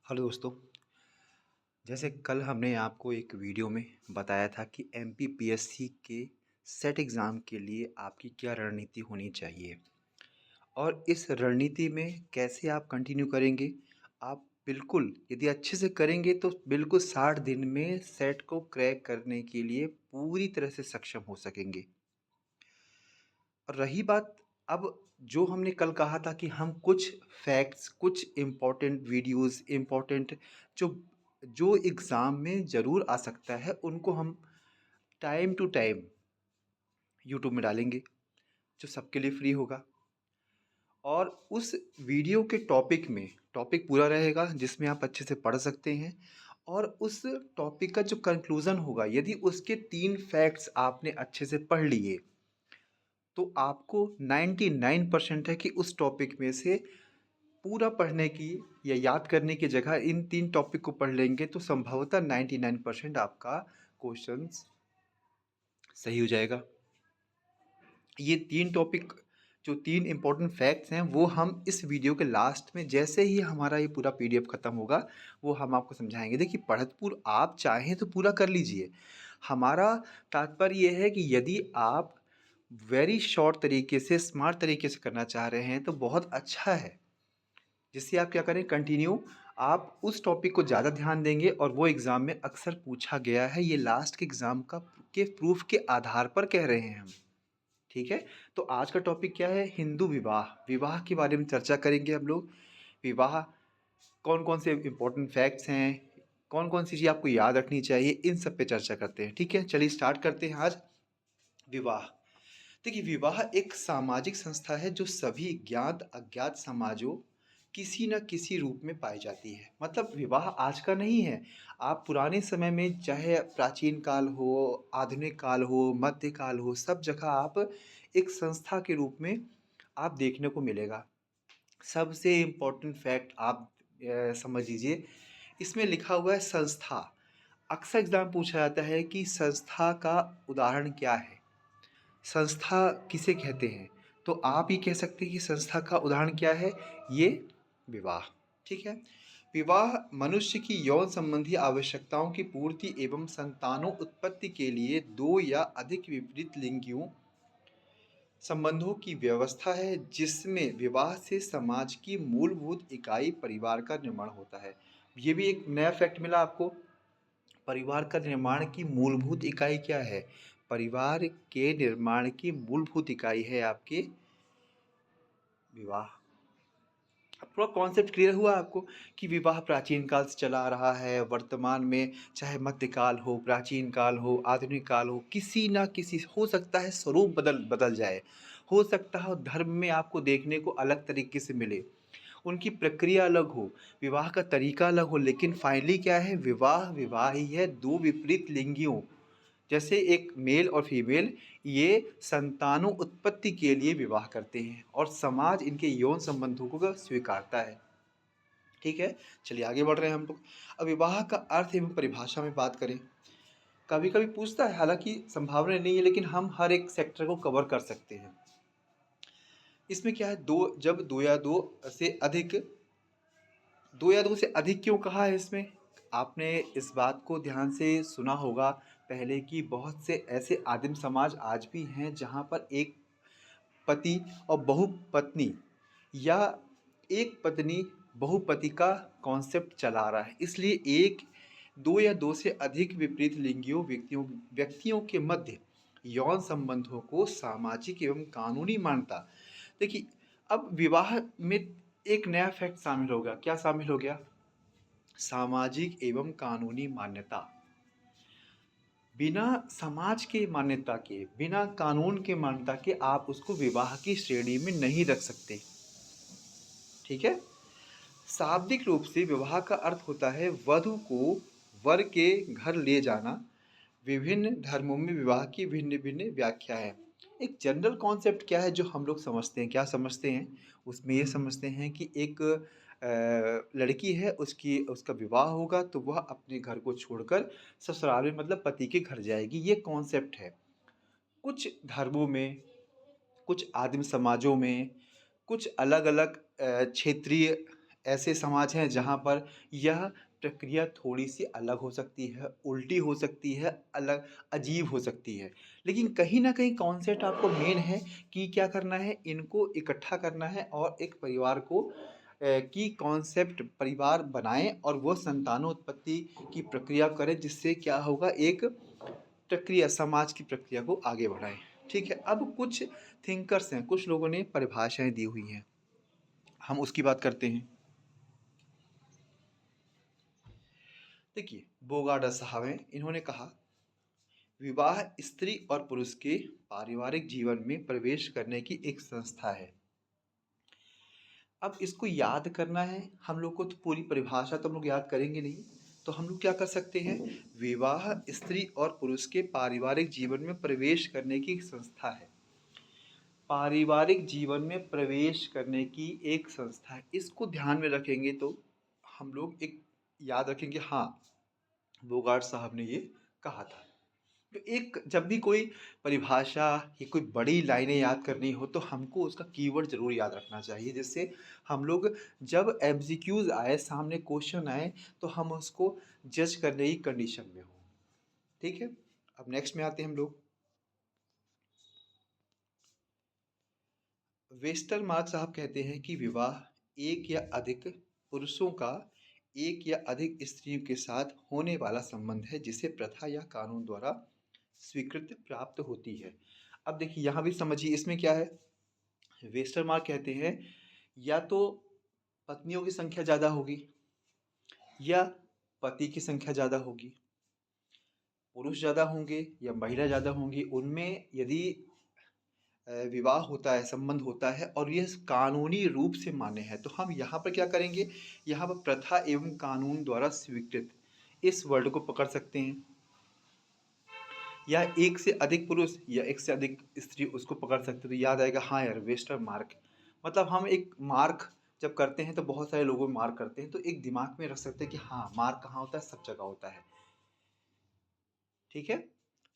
Hello दोस्तों। जैसे कल हमने आपको एक वीडियो में बताया था कि एमपीपीएससी के सेट एग्ज़ाम के लिए आपकी क्या रणनीति होनी चाहिए और इस रणनीति में कैसे आप कंटिन्यू करेंगे। आप बिल्कुल यदि अच्छे से करेंगे तो बिल्कुल 60 दिन में सेट को क्रैक करने के लिए पूरी तरह से सक्षम हो सकेंगे। और रही बात, अब जो हमने कल कहा था कि हम कुछ फैक्ट्स, कुछ इम्पोर्टेंट वीडियोस, इम्पोर्टेंट जो जो एग्ज़ाम में ज़रूर आ सकता है, उनको हम टाइम टू टाइम यूट्यूब में डालेंगे, जो सबके लिए फ्री होगा। और उस वीडियो के टॉपिक पूरा रहेगा जिसमें आप अच्छे से पढ़ सकते हैं। और उस टॉपिक का जो कंक्लूज़न होगा, यदि उसके 3 फैक्ट्स आपने अच्छे से पढ़ लिए तो आपको 99% है कि उस टॉपिक में से पूरा पढ़ने की या याद करने की जगह इन 3 टॉपिक को पढ़ लेंगे तो संभवतः 99% आपका क्वेश्चंस सही हो जाएगा। ये 3 टॉपिक, जो 3 इम्पोर्टेंट फैक्ट्स हैं, वो हम इस वीडियो के लास्ट में, जैसे ही हमारा ये पूरा पीडीएफ ख़त्म होगा, वो हम आपको समझाएंगे। देखिए, पढ़त आप चाहें तो पूरा कर लीजिए। हमारा तात्पर्य ये है कि यदि आप वेरी शॉर्ट तरीके से, स्मार्ट तरीके से करना चाह रहे हैं तो बहुत अच्छा है। जिससे आप क्या करें, कंटिन्यू आप उस टॉपिक को ज़्यादा ध्यान देंगे और वो एग्ज़ाम में अक्सर पूछा गया है। ये लास्ट के एग्ज़ाम का के प्रूफ के आधार पर कह रहे हैं हम। ठीक है। तो आज का टॉपिक क्या है? हिंदू विवाह। विवाह के बारे में चर्चा करेंगे हम लोग। विवाह, कौन कौन से इंपॉर्टेंट फैक्ट्स हैं, कौन कौन सी चीज़ आपको याद रखनी चाहिए, इन सब पे चर्चा करते हैं। ठीक है, चलिए स्टार्ट करते हैं आज। विवाह। देखिए, विवाह एक सामाजिक संस्था है जो सभी ज्ञात अज्ञात समाजों किसी न किसी रूप में पाई जाती है। मतलब विवाह आज का नहीं है। आप पुराने समय में, चाहे प्राचीन काल हो, आधुनिक काल हो, मध्यकाल हो, सब जगह आप एक संस्था के रूप में आप देखने को मिलेगा। सबसे इम्पोर्टेंट फैक्ट आप समझ लीजिए, इसमें लिखा हुआ है संस्था। अक्सर एग्जाम पूछा जाता है कि संस्था का उदाहरण क्या है, संस्था किसे कहते हैं। तो आप ये कह सकते हैं कि संस्था का उदाहरण क्या है, ये विवाह। ठीक है। विवाह मनुष्य की यौन संबंधी आवश्यकताओं की पूर्ति एवं संतानों उत्पत्ति के लिए दो या अधिक विपरीत लिंगियों संबंधों की व्यवस्था है, जिसमें विवाह से समाज की मूलभूत इकाई परिवार का निर्माण होता है। ये भी एक नया फैक्ट मिला आपको। परिवार का निर्माण की मूलभूत इकाई क्या है? परिवार के निर्माण की मूलभूत इकाई है आपके विवाह। अब पूरा कॉन्सेप्ट क्लियर हुआ आपको कि विवाह प्राचीन काल से चला आ रहा है, वर्तमान में चाहे मध्यकाल हो, प्राचीन काल हो, आधुनिक काल हो, किसी ना किसी, हो सकता है स्वरूप बदल बदल जाए, हो सकता है धर्म में आपको देखने को अलग तरीके से मिले, उनकी प्रक्रिया अलग हो, विवाह का तरीका अलग हो, लेकिन फाइनली क्या है? विवाह विवाह ही है। दो विपरीत लिंगियों, जैसे एक मेल और फीमेल, ये संतानों उत्पत्ति के लिए विवाह करते हैं और समाज इनके यौन संबंधों को स्वीकारता है। ठीक है, चलिए आगे बढ़ रहे हैं हम लोग। अब विवाह का अर्थ एवं परिभाषा में बात करें। कभी कभी पूछता है, हालांकि संभावना नहीं है, लेकिन हम हर एक सेक्टर को कवर कर सकते हैं। इसमें क्या है, जब दो या दो से अधिक क्यों कहा है इसमें? आपने इस बात को ध्यान से सुना होगा पहले कि बहुत से ऐसे आदिम समाज आज भी हैं जहाँ पर एक पति और बहुपत्नी, या एक पत्नी बहुपति का कॉन्सेप्ट चला रहा है। इसलिए दो या दो से अधिक विपरीत लिंगियों व्यक्तियों के मध्य यौन संबंधों को सामाजिक एवं कानूनी मान्यता। देखिए, अब विवाह में एक नया फैक्ट शामिल हो गया। क्या शामिल हो गया? सामाजिक एवं कानूनी मान्यता। बिना समाज के मान्यता के, बिना कानून के मान्यता के आप उसको विवाह की श्रेणी में नहीं रख सकते। ठीक है। शाब्दिक रूप से विवाह का अर्थ होता है वधु को वर के घर ले जाना। विभिन्न धर्मों में विवाह की भिन्न भिन्न व्याख्या है। एक जनरल कॉन्सेप्ट क्या है जो हम लोग समझते हैं, क्या समझते हैं? उसमें ये समझते हैं कि एक लड़की है, उसका विवाह होगा तो वह अपने घर को छोड़कर ससुराल में, मतलब पति के घर जाएगी। ये कॉन्सेप्ट है। कुछ धर्मों में, कुछ आदिम समाजों में, कुछ अलग अलग क्षेत्रीय ऐसे समाज हैं जहाँ पर यह प्रक्रिया थोड़ी-सी अलग हो सकती है, उल्टी हो सकती है, अलग अजीब हो सकती है। लेकिन कहीं न कहीं कॉन्सेप्ट आपको मेन है कि क्या करना है, इनको इकट्ठा करना है और एक परिवार को की कॉन्सेप्ट परिवार बनाएँ और वो संतानोत्पत्ति की प्रक्रिया करें, जिससे क्या होगा, एक प्रक्रिया समाज की प्रक्रिया को आगे बढ़ाएँ। ठीक है? अब कुछ थिंकर्स हैं, कुछ लोगों ने परिभाषाएँ दी हुई हैं, हम उसकी बात करते हैं। देखिए, बोगार्ड साहब हैं, इन्होंने कहा, विवाह स्त्री और पुरुष के पारिवारिक जीवन में प्रवेश करने की एक संस्था है। अब इसको याद करना है हम लोग को, तो पूरी परिभाषा तो हम लोग याद करेंगे नहीं, तो हम लोग क्या कर सकते हैं, विवाह स्त्री और पुरुष के पारिवारिक जीवन में प्रवेश करने की एक संस्था है। पारिवारिक जीवन में प्रवेश करने की एक संस्था है, इसको ध्यान में रखेंगे तो हम लोग एक याद रखेंगे, हाँ, बोगार्ट साहब ने ये कहा था। तो एक जब भी कोई परिभाषा या कोई बड़ी लाइनें याद करनी हो तो हमको उसका कीवर्ड ज़रूर याद रखना चाहिए, जिससे हम लोग जब एमसीक्यूज आए, सामने क्वेश्चन आए, तो हम उसको जज करने की कंडीशन में हो। ठीक है, अब नेक्स्ट में आते हैं हम लोग। वेस्टरमार्क साहब कहते हैं कि विवाह एक या अधिक पुरुषों का एक या अधिक स्त्रियों के साथ होने वाला संबंध है, जिसे प्रथा या कानून द्वारा स्वीकृति प्राप्त होती है। अब देखिए यहाँ भी समझिए, इसमें क्या है, वेस्टरमार्क कहते हैं या तो पत्नियों की संख्या ज़्यादा होगी या पति की संख्या ज़्यादा होगी, पुरुष ज़्यादा होंगे या महिला ज़्यादा होंगी, उनमें यदि विवाह होता है, संबंध होता है और यह कानूनी रूप से मान्य है, तो हम यहाँ पर क्या करेंगे, यहाँ पर प्रथा एवं कानून द्वारा स्वीकृत, इस वर्ड को पकड़ सकते हैं, या एक से अधिक पुरुष या एक से अधिक स्त्री, उसको पकड़ सकते, तो याद आएगा, हाँ यार, वेस्टर मार्क, मतलब हम एक मार्क जब करते हैं तो बहुत सारे लोगों में मार्क करते हैं, तो एक दिमाग में रख सकते हैं कि हाँ, मार्क कहाँ होता है, सब जगह होता है। ठीक है,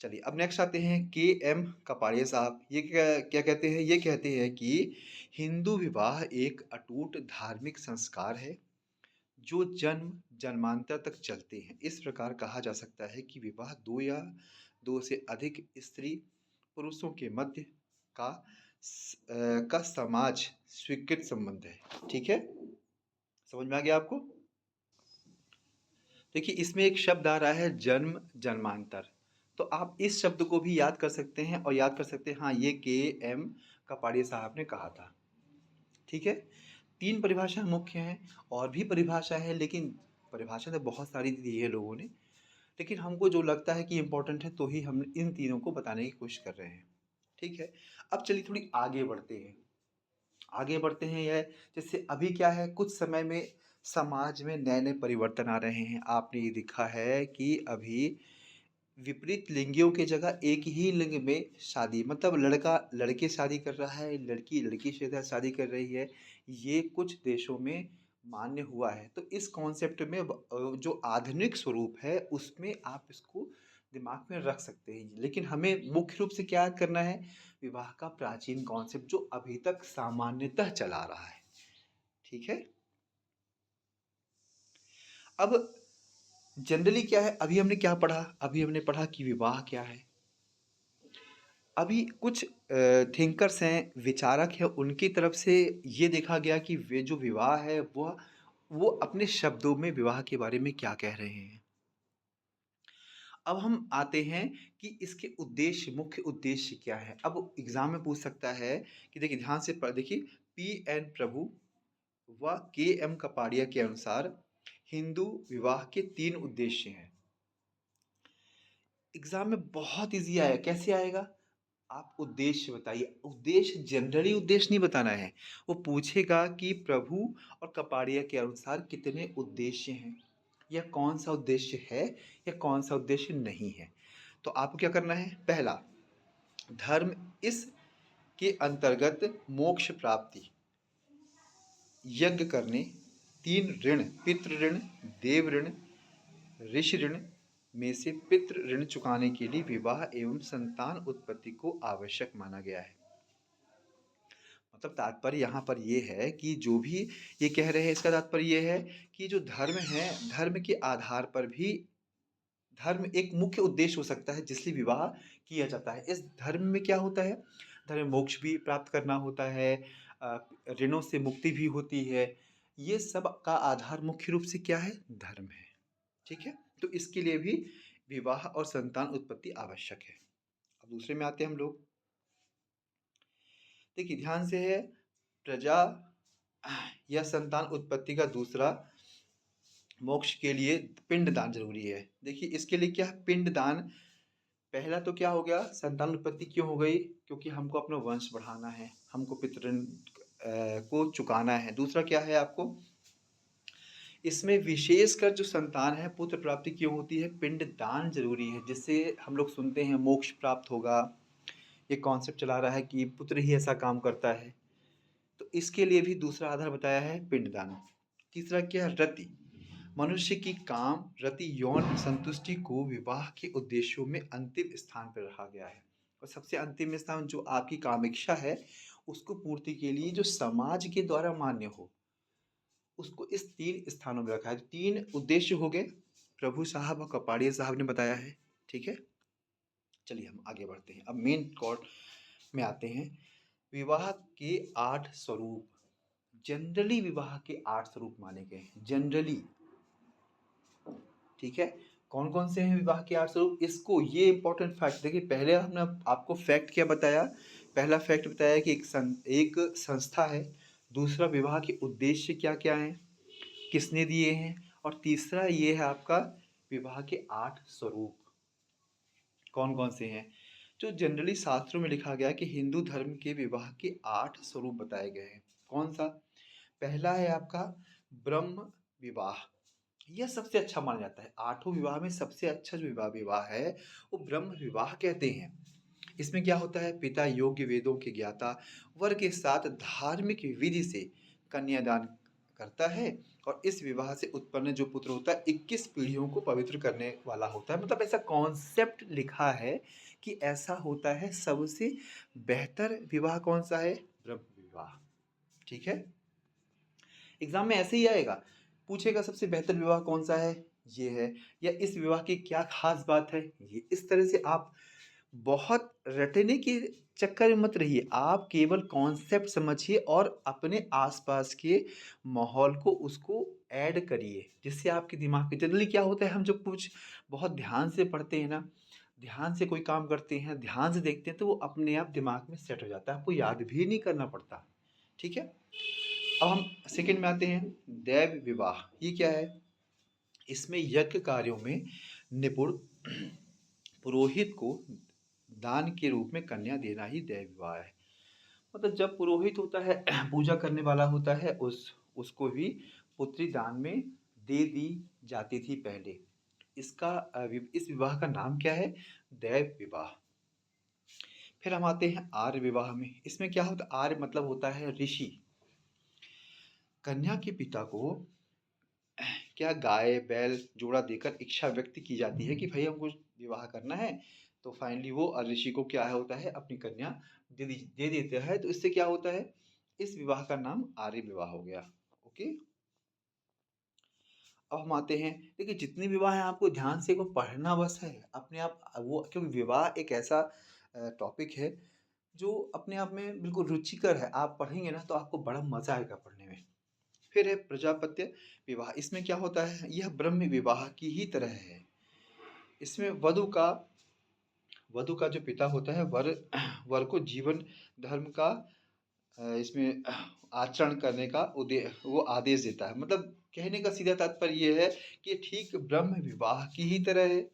चलिए अब नेक्स्ट आते हैं के एम कपाड़िया साहब, ये क्या क्या कहते हैं, ये कहते हैं कि हिंदू विवाह एक अटूट धार्मिक संस्कार है जो जन्म जन्मांतर तक चलते हैं। इस प्रकार कहा जा सकता है कि विवाह दो या दो से अधिक स्त्री पुरुषों के मध्य का का समाज स्वीकृत संबंध है। ठीक है, समझ में आ गया आपको। देखिए इसमें एक शब्द आ रहा है जन्म जन्मांतर, तो आप इस शब्द को भी याद कर सकते हैं और याद कर सकते हैं, हाँ, ये के एम कपाड़िया साहब ने कहा था। ठीक है, तीन परिभाषा मुख्य हैं, और भी परिभाषा है, लेकिन परिभाषा तो बहुत सारी दी है लोगों ने, लेकिन हमको जो लगता है कि इम्पोर्टेंट है तो ही हम इन तीनों को बताने की कोशिश कर रहे हैं। ठीक है, अब चलिए थोड़ी आगे बढ़ते हैं, आगे बढ़ते हैं। यह जैसे अभी क्या है, कुछ समय में समाज में नए नए परिवर्तन आ रहे हैं। आपने ये देखा है कि अभी विपरीत लिंगियों की जगह एक ही लिंग में शादी, मतलब लड़का लड़के से शादी कर रहा है, लड़की लड़की से शादी कर रही है, ये कुछ देशों में मान्य हुआ है। तो इस कॉन्सेप्ट में जो आधुनिक स्वरूप है उसमें आप इसको दिमाग में रख सकते हैं, लेकिन हमें मुख्य रूप से क्या करना है, विवाह का प्राचीन कॉन्सेप्ट जो अभी तक सामान्यतः चला रहा है। ठीक है, अब जनरली क्या है, अभी हमने क्या पढ़ा, अभी हमने पढ़ा कि विवाह क्या है। अभी कुछ थिंकर्स हैं, विचारक हैं, उनकी तरफ से ये देखा गया कि वे जो विवाह है वो अपने शब्दों में विवाह के बारे में क्या कह रहे हैं। अब हम आते हैं कि इसके उद्देश्य, मुख्य उद्देश्य क्या है। अब एग्जाम में पूछ सकता है कि देखिए ध्यान से पढ़, देखिए पी एन प्रभु व के एम कपाड़िया के अनुसार हिंदू विवाह के तीन उद्देश्य हैं। एग्जाम में बहुत इजी आया, कैसे आएगा, आप उद्देश्य बताइए। उद्देश्य जनरली उद्देश्य नहीं बताना है, वो पूछेगा कि प्रभु और कपाड़िया के अनुसार कितने उद्देश्य हैं, या कौन सा उद्देश्य है या कौन सा उद्देश्य नहीं है। तो आपको क्या करना है, पहला, धर्म, इस के अंतर्गत मोक्ष प्राप्ति, यज्ञ करने, तीन ऋण, पितृ ऋण, देव ऋण, ऋषि ऋण में से पितृ ऋण चुकाने के लिए विवाह एवं संतान उत्पत्ति को आवश्यक माना गया है। मतलब तात्पर्य यहाँ पर ये है कि जो भी ये कह रहे हैं इसका तात्पर्य ये है कि जो धर्म है, धर्म के आधार पर भी धर्म एक मुख्य उद्देश्य हो सकता है जिसलिए विवाह किया जाता है। इस धर्म में क्या होता है? धर्म में मोक्ष भी प्राप्त करना होता है, अ, ऋणों से मुक्ति भी होती है। ये सब का आधार मुख्य रूप से क्या है? धर्म है। ठीक है? तो इसके लिए भी विवाह और संतान उत्पत्ति आवश्यक है। अब दूसरे में आते हैं हम लोग। देखिए ध्यान से है, प्रजा या संतान उत्पत्ति का दूसरा मोक्ष के लिए पिंडदान जरूरी है। देखिए इसके लिए क्या है? पिंडदान। पहला तो क्या हो गया? संतान उत्पत्ति क्यों हो गई? क्योंकि हमको अपना वंश बढ़ाना है, हमको पितृ को चुकाना है। दूसरा क्या है आपको? इसमें विशेषकर जो संतान है पुत्र प्राप्ति क्यों होती है? पिंडदान जरूरी है, जिससे हम लोग सुनते हैं मोक्ष प्राप्त होगा। ये कॉन्सेप्ट चला रहा है कि पुत्र ही ऐसा काम करता है, तो इसके लिए भी दूसरा आधार बताया है पिंडदान। तीसरा क्या है? रति। मनुष्य की काम रति यौन संतुष्टि को विवाह के उद्देश्यों में अंतिम स्थान पर रखा गया है। और सबसे अंतिम स्थान जो आपकी कामेक्षा है उसको पूर्ति के लिए जो समाज के द्वारा मान्य हो, उसको इस 3 स्थानों में रखा है। 3 उद्देश्य हो गए, प्रभु साहब और कपाड़िया साहब ने बताया है। ठीक है, चलिए हम आगे बढ़ते हैं। अब मेन कोर्ट में आते हैं। विवाह के 8 स्वरूप। जनरली विवाह के 8 स्वरूप माने गए हैं, जनरली। ठीक है, कौन कौन से हैं विवाह के 8 स्वरूप? इसको, ये इंपॉर्टेंट फैक्ट देखिए, पहले हमने आपको फैक्ट क्या बताया? पहला फैक्ट बताया कि एक संस्था है। दूसरा, विवाह के उद्देश्य क्या क्या हैं, किसने दिए हैं। और तीसरा ये है आपका विवाह के 8 स्वरूप कौन कौन से हैं। जो जनरली शास्त्रों में लिखा गया है कि हिंदू धर्म के विवाह के 8 स्वरूप बताए गए हैं। कौन सा? पहला है आपका ब्रह्म विवाह। यह सबसे अच्छा माना जाता है। 8 विवाह में सबसे अच्छा जो विवाह है वो ब्रह्म विवाह कहते हैं। इसमें क्या होता है? पिता योग्य वेदों के ज्ञाता वर के साथ धार्मिक विधि से कन्यादान करता है, और इस विवाह से उत्पन्न जो पुत्र होता है 21 पीढ़ियों को पवित्र करने वाला होता है। मतलब ऐसा कॉन्सेप्ट लिखा है कि ऐसा होता है। सबसे बेहतर विवाह कौन सा है? ब्रह्म विवाह। ठीक है, एग्जाम में ऐसे ही आएगा, पूछेगा सबसे बेहतर विवाह कौन सा है, ये है, या इस विवाह की क्या खास बात है ये। इस तरह से आप बहुत रटने के चक्कर में मत रहिए, आप केवल कॉन्सेप्ट समझिए और अपने आसपास के माहौल को उसको ऐड करिए, जिससे आपके दिमाग में जनरली क्या होता है, हम जब कुछ बहुत ध्यान से पढ़ते हैं ना, ध्यान से कोई काम करते हैं, ध्यान से देखते हैं, तो वो अपने आप दिमाग में सेट हो जाता है, आपको याद भी नहीं करना पड़ता। ठीक है, अब हम सेकंड में आते हैं, दैव विवाह। ये क्या है? इसमें यज्ञ कार्यों में निपुण पुरोहित को दान के रूप में कन्या देना ही दैव विवाह है। मतलब जब पुरोहित होता है, पूजा करने वाला होता है, उसको भी पुत्री दान में दे दी जाती थी पहले। इस विवाह का नाम क्या है? दैव विवाह। फिर हम आते हैं आर्य विवाह में। इसमें क्या होता है? आर्य मतलब होता है ऋषि। कन्या के पिता को क्या गाय बैल जोड़ा देकर इच्छा व्यक्त की जाती है कि भाई हमको विवाह करना है, तो फाइनली वो ऋषि को क्या होता है, अपनी कन्या दे देता है। तो इससे क्या होता है? इस विवाह का नाम आर्य विवाह हो गया। ओके, अब हम आते हैं, देखिए जितने विवाह हैं आपको ध्यान से को पढ़ना बस है अपने आप वो, क्योंकि विवाह एक ऐसा टॉपिक है जो अपने आप में बिल्कुल रुचिकर है। आप पढ़ेंगे ना तो आपको बड़ा मजा आएगा पढ़ने में। फिर है प्रजापत्य विवाह। इसमें क्या होता है? यह ब्रह्म विवाह की ही तरह है। इसमें वधु का जो पिता होता है वर को जीवन धर्म का इसमें आचरण करने का वो आदेश देता है। मतलब कहने का सीधा तात्पर्य ये है कि ठीक ब्रह्म विवाह की ही तरह है।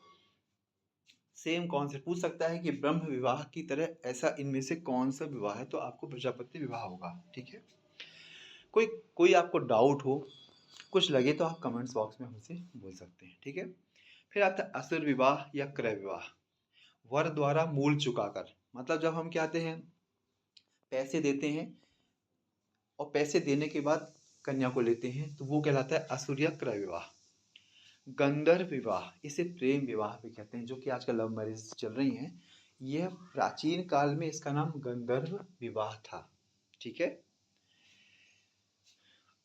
सेम कॉन्सेप्ट पूछ सकता है कि ब्रह्म विवाह की तरह ऐसा इनमें से कौन सा विवाह है, तो आपको प्रजापत्य विवाह होगा। ठीक है, कोई कोई आपको डाउट हो, कुछ लगे, तो आप कमेंट्स बॉक्स में हमसे बोल सकते हैं। ठीक है, फिर आता है असुर विवाह या क्रय विवाह। वर द्वारा मूल चुकाकर, मतलब जब हम क्या आते हैं, पैसे देते हैं और पैसे देने के बाद कन्या को लेते हैं, तो वो कहलाता है असुर या क्रय विवाह। गंधर्व विवाह, इसे प्रेम विवाह भी कहते हैं, जो कि आजकल लव मैरिज चल रही हैं। यह प्राचीन काल में इसका नाम गंधर्व विवाह था। ठीक है।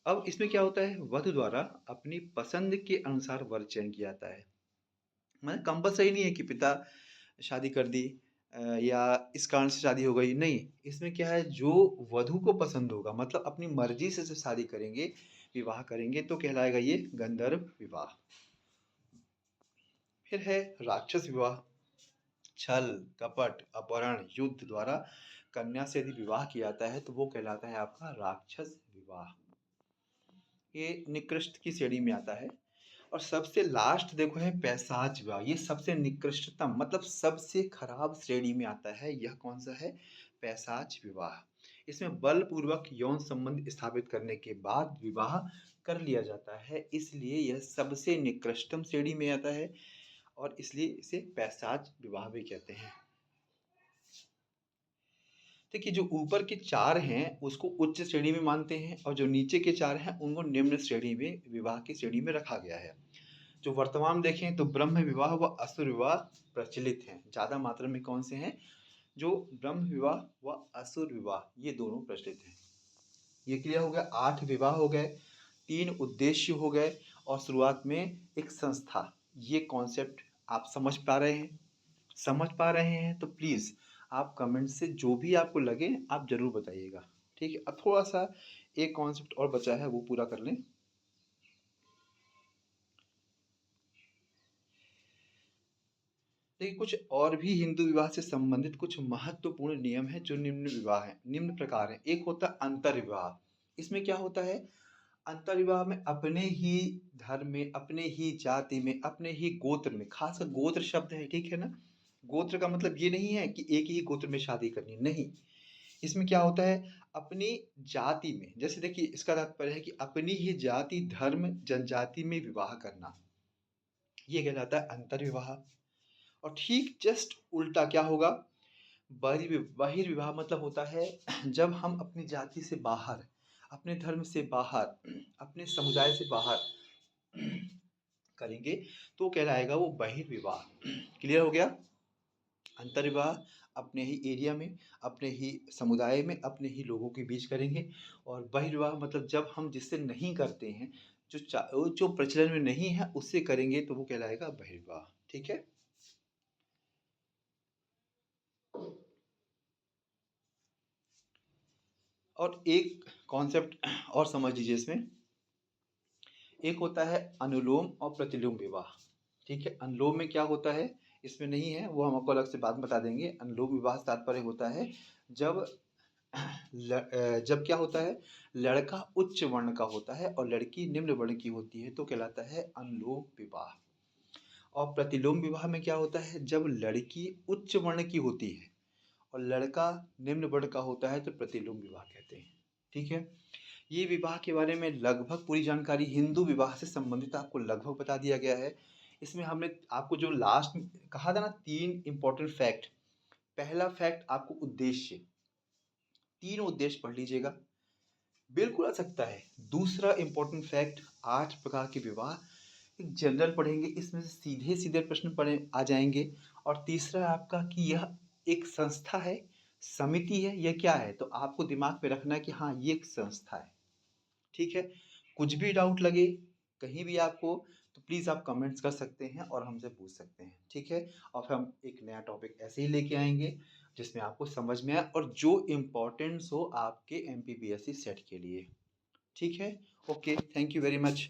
अब इसमें क्या होता है, वधु द्वारा अपनी पसंद के अनुसार वर चयन किया जाता है। मतलब कंपल्सरी नहीं है कि पिता शादी कर दी या इस कारण से शादी हो गई, नहीं। इसमें क्या है, जो वधु को पसंद होगा, मतलब अपनी मर्जी से शादी करेंगे, विवाह करेंगे, तो कहलाएगा ये गंधर्व विवाह। फिर है राक्षस विवाह। छल, कपट, अपहरण, युद्ध द्वारा कन्या से यदि विवाह किया जाता है तो वो कहलाता है आपका राक्षस विवाह। ये निकृष्ट की श्रेणी में आता है। और सबसे लास्ट देखो है पैशाच विवाह। ये सबसे निकृष्टतम, मतलब सबसे खराब श्रेणी में आता है। यह कौन सा है, पैशाच विवाह। इसमें बलपूर्वक यौन संबंध स्थापित करने के बाद विवाह कर लिया जाता है, इसलिए यह सबसे निकृष्टतम श्रेणी में आता है और इसलिए इसे पैशाच विवाह भी कहते हैं। देखिए, जो ऊपर के चार हैं उसको उच्च श्रेणी में मानते हैं और जो नीचे के चार हैं उनको निम्न श्रेणी में, विवाह की श्रेणी में रखा गया है। जो वर्तमान में देखें तो ब्रह्म विवाह व असुर विवाह प्रचलित हैं। ज़्यादा मात्रा में कौन से हैं, जो ब्रह्म विवाह व असुर विवाह, ये दोनों प्रचलित हैं। ये क्लियर हो गया। 8 विवाह हो गए, 3 उद्देश्य हो गए और शुरुआत में एक संस्था। ये कॉन्सेप्ट आप समझ पा रहे हैं? समझ पा रहे हैं तो प्लीज़ आप कमेंट से जो भी आपको लगे आप ज़रूर बताइएगा। ठीक है, अब थोड़ा सा एक कॉन्सेप्ट और बचा है, वो पूरा कर लें। देखिए, कुछ और भी हिंदू विवाह से संबंधित कुछ महत्वपूर्ण नियम हैं जो निम्न विवाह हैं, निम्न प्रकार हैं। एक होता है अंतर विवाह। इसमें क्या होता है, अंतर विवाह में अपने ही धर्म में, अपने ही जाति में, अपने ही गोत्र में, खासकर गोत्र शब्द है, ठीक है ना। गोत्र का मतलब ये नहीं है कि एक ही गोत्र में शादी करनी, नहीं। इसमें क्या होता है, अपनी जाति में, जैसे देखिए इसका तात्पर्य है कि अपनी ही जाति, धर्म, जनजाति में विवाह करना, ये कहलाता है अंतर विवाह। और ठीक जस्ट उल्टा क्या होगा, बहिर्विवाह मतलब होता है जब हम अपनी जाति से बाहर, अपने धर्म से बाहर, अपने समुदाय से बाहर करेंगे तो कहलाएगा वो बहिर्विवाह। क्लियर हो गया। अंतर्विवाह अपने ही एरिया में, अपने ही समुदाय में, अपने ही लोगों के बीच करेंगे। और बहिर्विवाह मतलब जब हम जिससे नहीं करते हैं, जो प्रचलन में नहीं है उससे करेंगे तो वो कहलाएगा बहिर्विवाह। ठीक है। और एक कॉन्सेप्ट और समझ लीजिए इसमें, एक होता है अनुलोम और प्रतिलोम विवाह। ठीक है, अनुलोम में क्या होता है, इसमें नहीं है, वो हम आपको अलग से बात बता देंगे। अनुलोम विवाह से तात्पर्य होता है जब जब क्या होता है, लड़का उच्च वर्ण का होता है और लड़की निम्न वर्ण की होती है तो कहलाता है अनुलोम विवाह। और प्रतिलोम विवाह में क्या होता है, जब लड़की उच्च वर्ण की होती है और लड़का निम्न वर्ण का होता है तो प्रतिलोम विवाह कहते हैं। ठीक है, ये विवाह के बारे में लगभग पूरी जानकारी हिंदू विवाह से संबंधित आपको लगभग बता दिया गया है। इसमें हमने आपको जो लास्ट में कहा था ना, 3 इंपॉर्टेंट फैक्ट। पहला फैक्ट आपको उद्देश्य, तीनों उद्देश्य पढ़ लीजिएगा, बिल्कुल आ सकता है। दूसरा इंपॉर्टेंट फैक्ट, 8 प्रकार के विवाह, एक जनरल पढ़ेंगे, इसमें से सीधे सीधे प्रश्न पढ़े आ जाएंगे। और तीसरा आपका कि यह एक संस्था है, समिति है, यह क्या है, तो आपको दिमाग में रखना है कि हाँ ये एक संस्था है। ठीक है, कुछ भी डाउट लगे कहीं भी आपको तो प्लीज़ आप कमेंट्स कर सकते हैं और हमसे पूछ सकते हैं। ठीक है, और फिर हम एक नया टॉपिक ऐसे ही लेके आएंगे जिसमें आपको समझ में आए और जो इम्पोर्टेंट्स हो आपके MPPSC सेट के लिए। ठीक है, okay, thank you very much.